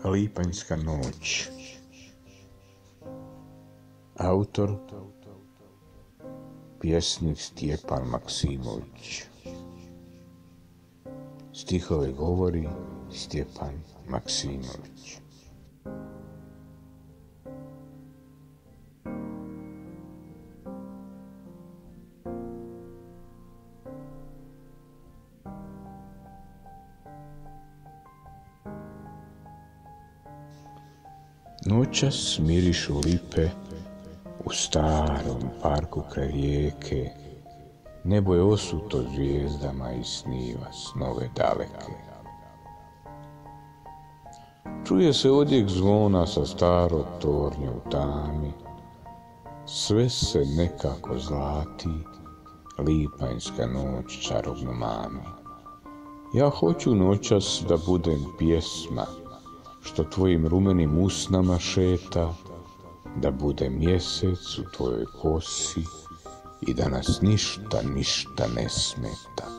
Lipanjska noć. Autor pjesnik Stjepan Maksimović. Stihove govori Stjepan Maksimović. Noćas mirišu lipe u starom parku kraj rijeke. Nebo je osuto zvijezdama i sniva snove daleke. Čuje se odjek zvona sa starog tornja u tami. Sve se nekako zlati, lipanjska noć čarobno mami. Ja hoću noćas da budem pjesma što tvojim rumenim usnama šeta, da bude mjesec u tvojoj kosi i da nas ništa ne smeta.